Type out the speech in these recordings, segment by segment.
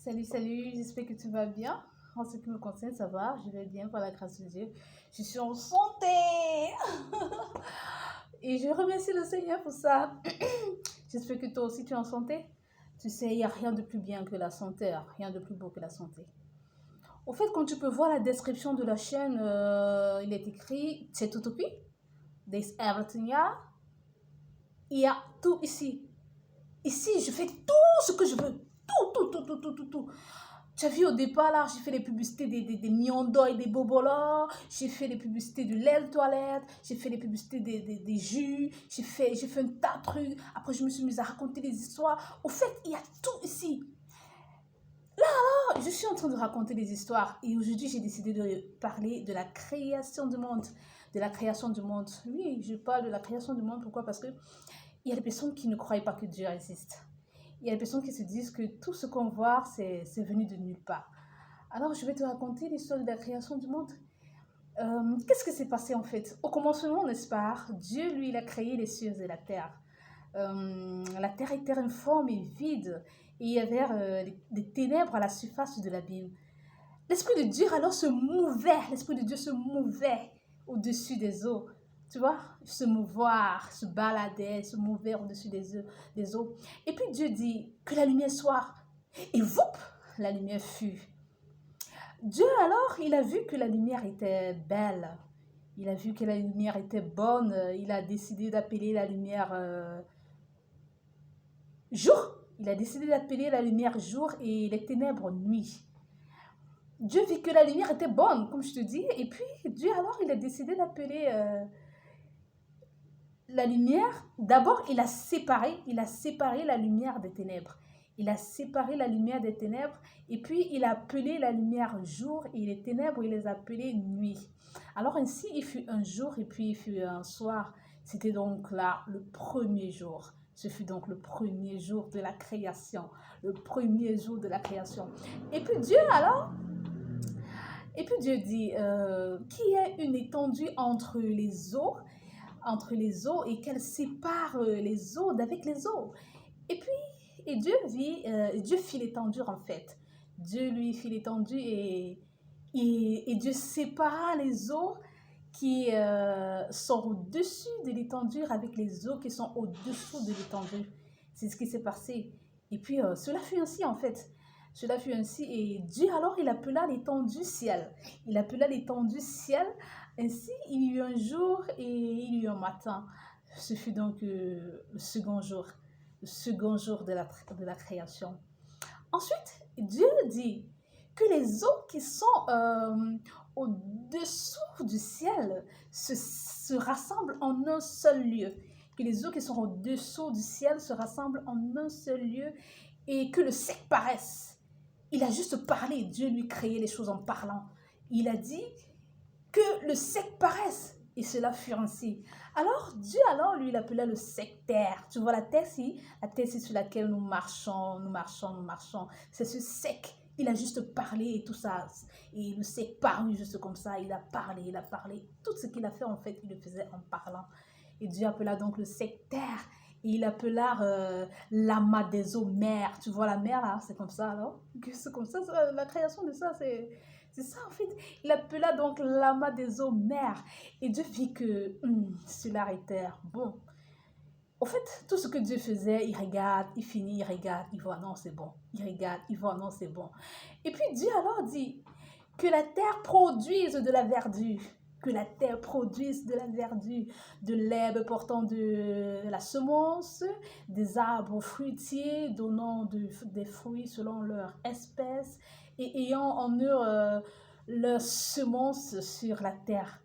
Salut, salut, j'espère que tu vas bien. En ce qui me concerne, ça va, je vais bien par la grâce de Dieu. Je suis en santé et je remercie le Seigneur pour ça. J'espère que toi aussi tu es en santé. Tu sais, il n'y a rien de plus bien que la santé, hein, rien de plus beau que la santé. Au fait, quand tu peux voir la description de la chaîne, il est écrit c'est Utopie, there's everything here. Il y a tout ici. Ici, je fais tout ce que je veux. Tout. Tu as vu au départ, là, j'ai fait les publicités des Miondo et des Bobola, j'ai fait les publicités de lait de toilette, j'ai fait les publicités des jus, j'ai fait un tas de trucs. Après, je me suis mise à raconter des histoires. Au fait, il y a tout ici. Je suis en train de raconter des histoires et aujourd'hui, j'ai décidé de parler de la création du monde. De la création du monde. Oui, je parle de la création du monde. Pourquoi? Parce que il y a des personnes qui ne croient pas que Dieu existe. Il y a des personnes qui se disent que tout ce qu'on voit, c'est venu de nulle part. Alors, je vais te raconter l'histoire de la création du monde. Qu'est-ce qui s'est passé en fait? Au commencement, n'est-ce pas? Dieu, lui, il a créé les cieux et la terre. La terre était informe et vide, et il y avait des ténèbres à la surface de l'abîme. L'Esprit de Dieu alors se mouvait, l'Esprit de Dieu se mouvait au-dessus des eaux. Tu vois, se mouvoir, se baladait, se mouvait au-dessus des eaux. Et puis Dieu dit que la lumière soit. Et vous, la lumière fut. Dieu alors, il a vu que la lumière était belle. Il a vu que la lumière était bonne. Il a décidé d'appeler la lumière jour. Il a décidé d'appeler la lumière jour et les ténèbres nuit. Dieu vit que la lumière était bonne, comme je te dis, et puis Dieu alors il a décidé d'appeler la lumière. D'abord il a séparé la lumière des ténèbres. Il a séparé la lumière des ténèbres et puis il a appelé la lumière jour et les ténèbres il les a appelées nuit. Alors ainsi il fut un jour et puis il fut un soir. C'était donc là le premier jour. Ce fut donc le premier jour de la création. Le premier jour de la création. Et puis Dieu alors et puis Dieu dit qu'il y ait une étendue entre les eaux et qu'elle sépare les eaux d'avec les eaux. Et puis, Dieu fit l'étendue en fait. Dieu lui fit l'étendue et Dieu sépara les eaux qui sont au-dessus de l'étendue avec les eaux qui sont au-dessous de l'étendue. C'est ce qui s'est passé. Et puis, cela fut ainsi en fait. Cela fut ainsi et Dieu alors il appela l'étendue ciel. Il appela l'étendue ciel. Ainsi il y eut un jour et il y eut un matin. Ce fut donc le second jour de la création. Ensuite, Dieu dit que les eaux qui sont au-dessous du ciel se rassemblent en un seul lieu. Que les eaux qui sont au-dessous du ciel se rassemblent en un seul lieu et que le sec paraisse. Il a juste parlé, Dieu lui créait les choses en parlant. Il a dit que le sec paraisse. Et cela fut ainsi. Alors, Dieu, alors, lui, il appelait le sec terre. Tu vois la terre, si? La terre, c'est sur laquelle nous marchons. C'est ce sec. Il a juste parlé et tout ça. Et le sec parut juste comme ça. Il a parlé. Tout ce qu'il a fait, en fait, il le faisait en parlant. Et Dieu appela donc le sec terre. Et il appela l'amas des eaux mer. Tu vois la mer là, c'est comme ça alors. C'est comme ça, la création de ça, c'est ça en fait. Il appela donc l'amas des eaux mer. Et Dieu vit que cela était bon. Au fait, tout ce que Dieu faisait, il regarde, il finit, il regarde, il voit, non, c'est bon. Il regarde, il voit, non, c'est bon. Et puis Dieu alors dit que la terre produise de la verdure. Que la terre produise de la verdure, de l'herbe portant de la semence, des arbres fruitiers donnant des fruits selon leur espèce et ayant en eux leur semence sur la terre.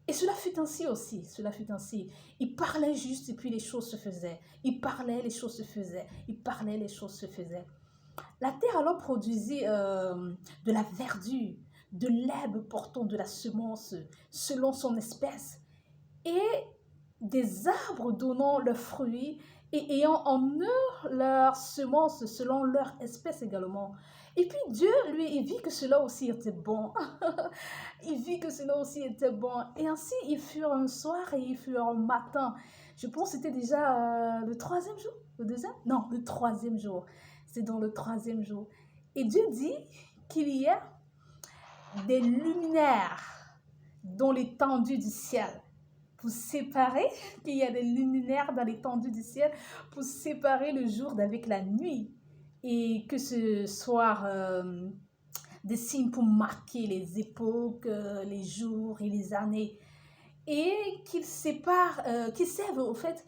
Et cela fut ainsi aussi, cela fut ainsi. Il parlait juste et puis les choses se faisaient. Il parlait, les choses se faisaient. Il parlait, les choses se faisaient. La terre alors produisit de la verdure, de l'herbe portant de la semence selon son espèce, et des arbres donnant leurs fruits et ayant en eux leur semence selon leur espèce également. Et puis Dieu, lui, il vit que cela aussi était bon. Il vit que cela aussi était bon. Et ainsi, il fut un soir et il fut un matin. Je pense que c'était déjà le troisième jour, le deuxième? Non, le troisième jour. C'est dans le troisième jour. Et Dieu dit qu'il y a des luminaires dans l'étendue du ciel pour séparer, qu'il y a des luminaires dans l'étendue du ciel pour séparer le jour d'avec la nuit. Et que ce soit des signes pour marquer les époques, les jours et les années. Et qu'ils séparent, qu'ils servent au fait,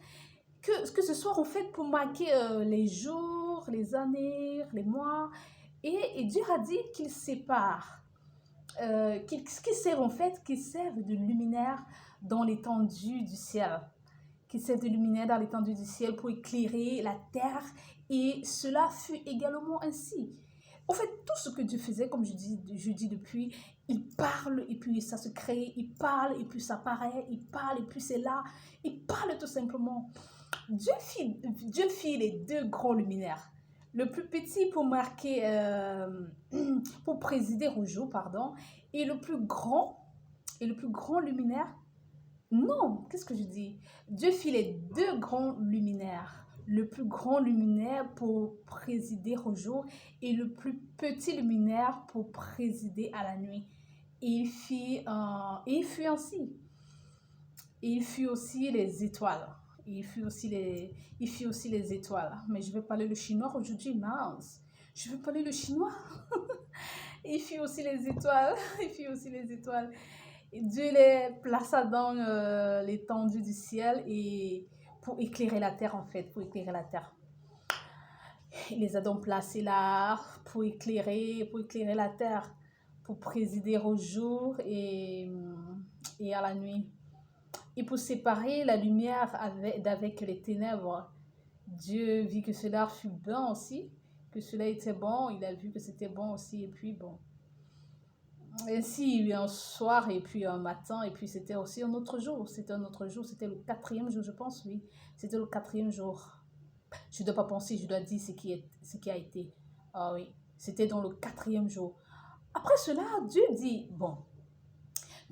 que ce soit en fait pour marquer les jours, les années, les mois. Et Dieu a dit qu'il sépare, qu'ils servent en fait, qu'ils servent de luminaire dans l'étendue du ciel. Qu'ils servent de luminaire dans l'étendue du ciel pour éclairer la terre. Et cela fut également ainsi. En fait, tout ce que Dieu faisait, comme je dis depuis, il parle et puis ça se crée, il parle et puis ça paraît, il parle et puis c'est là, il parle tout simplement. Dieu fit les deux grands luminaires. Le plus petit pour marquer, pour présider au jour, pardon, et le plus grand luminaire. Non, qu'est-ce que je dis? Dieu fit les deux grands luminaires. Le plus grand luminaire pour présider au jour et le plus petit luminaire pour présider à la nuit. Et il fut ainsi. Et il fut aussi les étoiles. Il fut aussi les étoiles. Mais je vais parler le chinois aujourd'hui, mince. Je vais parler le chinois. Il fut aussi les étoiles. Il fut aussi les étoiles. Et Dieu les plaça dans l'étendue du ciel et pour éclairer la terre, en fait, pour éclairer la terre. Il les a donc placés là pour éclairer la terre, pour présider au jour et à la nuit. Et pour séparer la lumière d'avec les ténèbres. Dieu vit que cela fut bon aussi, que cela était bon, il a vu que c'était bon aussi, et puis bon. Ainsi, il y a eu un soir et puis un matin, et puis c'était aussi un autre jour. C'était un autre jour, c'était le 4e jour, je pense, oui. C'était le 4e jour. Je ne dois pas penser, je dois dire ce qui a été. Ah oui, c'était dans le 4e jour. Après cela, Dieu dit, bon,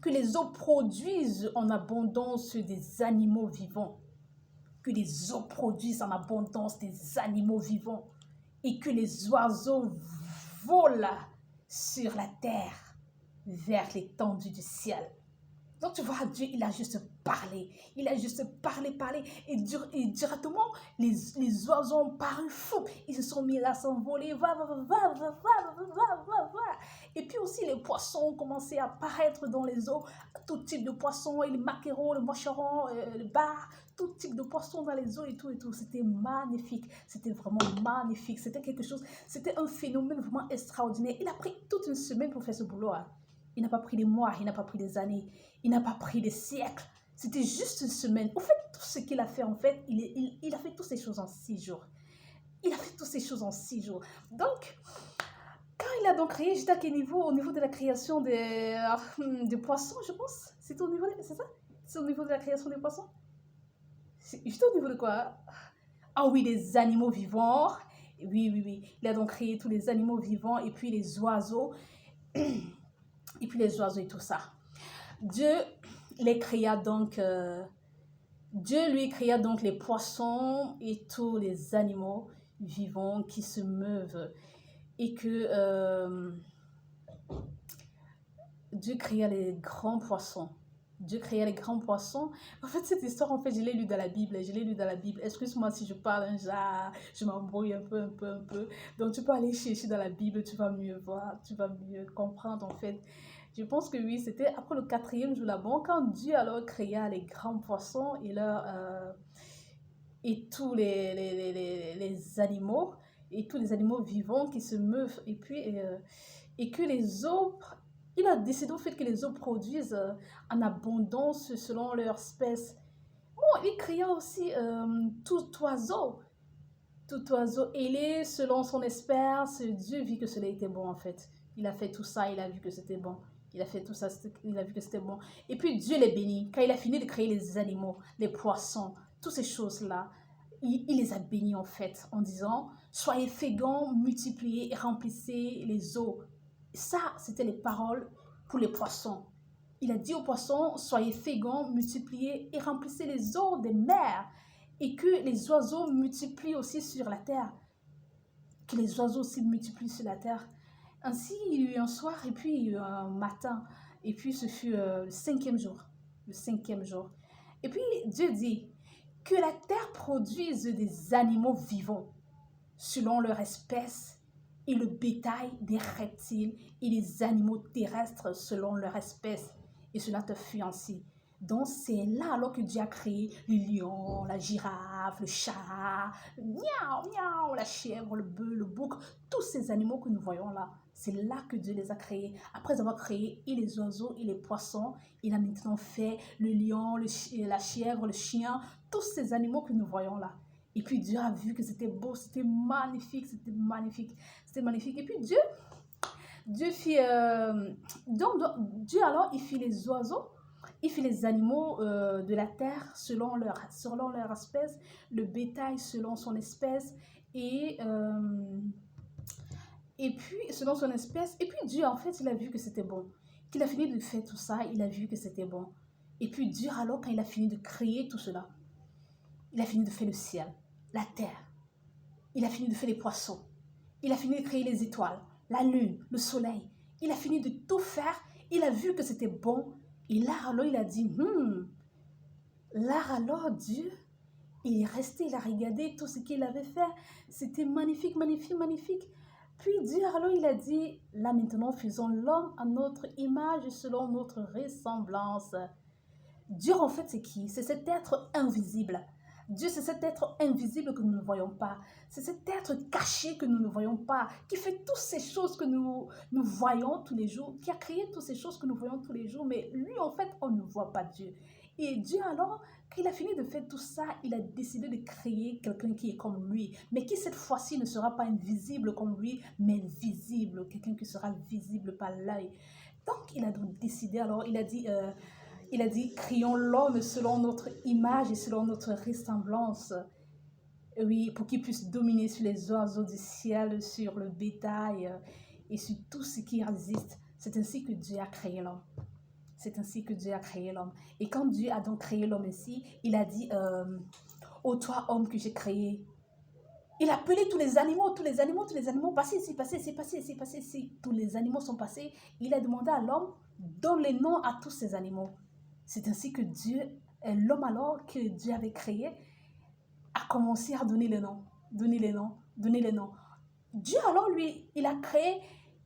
que les eaux produisent en abondance des animaux vivants. Que les eaux produisent en abondance des animaux vivants. Et que les oiseaux volent sur la terre vers l'étendue du ciel. Donc tu vois, Dieu, il a juste parlé. Il a juste parlé. Et directement, les oiseaux ont paru fous. Ils se sont mis là à s'envoler. Va. Et puis aussi, les poissons ont commencé à apparaître dans les eaux. Tout type de poissons, les maquereaux, le mocheron, le bar, tout type de poissons dans les eaux et tout. C'était magnifique. C'était vraiment magnifique. C'était quelque chose, c'était un phénomène vraiment extraordinaire. Il a pris toute une semaine pour faire ce boulot. Hein. Il n'a pas pris des mois, il n'a pas pris des années, il n'a pas pris des siècles. C'était juste une semaine. En fait, tout ce qu'il a fait, en fait, il a fait toutes ces choses en 6 jours. Il a fait toutes ces choses en 6 jours. Donc, quand il a donc créé, j'étais à quel niveau? Au niveau de la création des poissons, je pense. C'est au niveau c'est ça? C'est au niveau de la création des poissons? Juste au niveau de quoi? Ah oui, des animaux vivants. Oui. Il a donc créé tous les animaux vivants et puis les oiseaux. Et puis les oiseaux et tout ça. Dieu les créa donc, Dieu lui créa donc les poissons et tous les animaux vivants qui se meuvent. Et que Dieu créa les grands poissons. Dieu créa les grands poissons. En fait, cette histoire, en fait, je l'ai lu dans la Bible. Excuse-moi si je parle un genre, je m'embrouille un peu. Donc, tu peux aller chercher dans la Bible, tu vas mieux voir, tu vas mieux comprendre, en fait. Je pense que oui, c'était après le 4e jour là-bas, quand Dieu alors créa les grands poissons et tous les animaux, et tous les animaux vivants qui se meuvent, et puis, et que les eaux... Il a décidé au fait que les eaux produisent en abondance selon leur espèce. Bon, il créa aussi tout oiseau ailé selon son espèce. Dieu vit que cela était bon en fait. Il a fait tout ça, il a vu que c'était bon. Il a fait tout ça, il a vu que c'était bon. Et puis Dieu les bénit. Quand il a fini de créer les animaux, les poissons, toutes ces choses-là, il les a bénis en fait en disant « Soyez féconds, multipliez et remplissez les eaux. » Ça, c'était les paroles pour les poissons. Il a dit aux poissons, soyez féconds, multipliez et remplissez les eaux des mers et que les oiseaux multiplient aussi sur la terre. que les oiseaux s'y multiplient sur la terre. Ainsi, il y eut un soir et puis il y eut un matin. Et puis ce fut le cinquième jour. Le cinquième jour. Et puis Dieu dit que la terre produise des animaux vivants selon leur espèce et le bétail des reptiles et les animaux terrestres selon leur espèce. Et cela te fut ainsi. Donc c'est là alors que Dieu a créé le lion, la girafe, le chat, le miaou, miaou, la chèvre, le bœuf, le bouc, tous ces animaux que nous voyons là. C'est là que Dieu les a créés. Après avoir créé et les oiseaux et les poissons, il a maintenant fait le lion, la chèvre, le chien, tous ces animaux que nous voyons là. Et puis Dieu a vu que c'était beau, c'était magnifique, c'était magnifique, c'était magnifique. Et puis Dieu fit, Dieu alors, il fit les oiseaux, il fit les animaux de la terre selon leur espèce, le bétail selon son espèce, et, euh, et puis selon son espèce. Et puis Dieu, en fait, il a vu que c'était bon. Qu'il a fini de faire tout ça, il a vu que c'était bon. Et puis Dieu, alors, quand il a fini de créer tout cela, il a fini de faire le ciel, la terre, il a fini de faire les poissons, il a fini de créer les étoiles, la lune, le soleil. Il a fini de tout faire. Il a vu que c'était bon. Et là, alors, il a dit, là, alors, Dieu, il est resté, il a regardé tout ce qu'il avait fait. C'était magnifique, magnifique, magnifique. Puis Dieu, alors, il a dit, là, maintenant, faisons l'homme à notre image et selon notre ressemblance. Dieu, en fait, c'est qui? C'est cet être invisible. Dieu, c'est cet être invisible que nous ne voyons pas. C'est cet être caché que nous ne voyons pas, qui fait toutes ces choses que nous voyons tous les jours, qui a créé toutes ces choses que nous voyons tous les jours, mais lui, en fait, on ne voit pas Dieu. Et Dieu, alors, quand il a fini de faire tout ça, il a décidé de créer quelqu'un qui est comme lui, mais qui cette fois-ci ne sera pas invisible comme lui, mais visible, quelqu'un qui sera visible par l'œil. Donc, il a donc décidé, alors, il a dit, créons l'homme selon notre image et selon notre ressemblance. Oui, pour qu'il puisse dominer sur les oiseaux du ciel, sur le bétail et sur tout ce qui existe. C'est ainsi que Dieu a créé l'homme. C'est ainsi que Dieu a créé l'homme. Et quand Dieu a donc créé l'homme ainsi, il a dit, ô toi homme que j'ai créé. Il a appelé tous les animaux, passez ici, passez ici, passez ici, passez ici. Tous les animaux sont passés. Il a demandé à l'homme, donne les noms à tous ces animaux. C'est ainsi que Dieu, l'homme alors que Dieu avait créé, a commencé à donner les noms, donner les noms, donner les noms. Dieu alors, lui, il a créé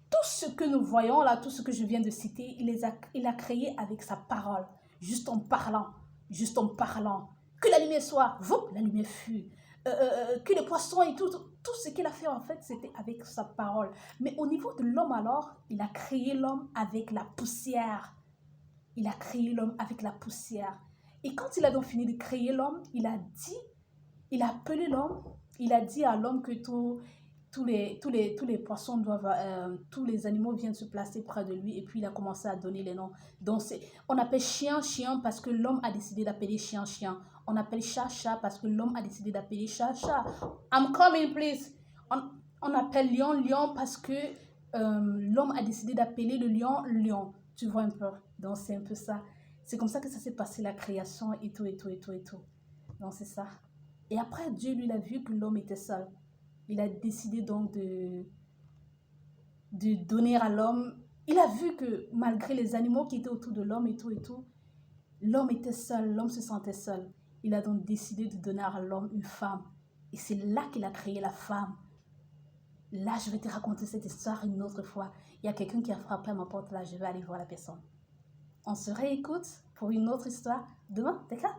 tout ce que nous voyons là, tout ce que je viens de citer, il a créé avec sa parole, juste en parlant, juste en parlant. Que la lumière soit, la lumière fut. Que les poissons et tout ce qu'il a fait en fait, c'était avec sa parole. Mais au niveau de l'homme alors, il a créé l'homme avec la poussière. Il a créé l'homme avec la poussière. Et quand il a donc fini de créer l'homme, il a appelé l'homme, il a dit à l'homme que tous les poissons doivent, tous les animaux viennent se placer près de lui, et puis il a commencé à donner les noms. Donc on appelle chien, chien parce que l'homme a décidé d'appeler chien, chien. On appelle chat, chat parce que l'homme a décidé d'appeler chat, chat. I'm coming, please. On appelle lion, lion parce que l'homme a décidé d'appeler le lion, lion. Tu vois un peu. Donc c'est un peu ça. C'est comme ça que ça s'est passé, la création et tout, et tout, et tout, et tout. Donc c'est ça. Et après, Dieu, lui, a vu que l'homme était seul. Il a décidé donc de donner à l'homme. Il a vu que malgré les animaux qui étaient autour de l'homme et tout, l'homme était seul, l'homme se sentait seul. Il a donc décidé de donner à l'homme une femme. Et c'est là qu'il a créé la femme. Là, je vais te raconter cette histoire une autre fois. Il y a quelqu'un qui a frappé à ma porte là, je vais aller voir la personne. On se réécoute pour une autre histoire demain, d'accord?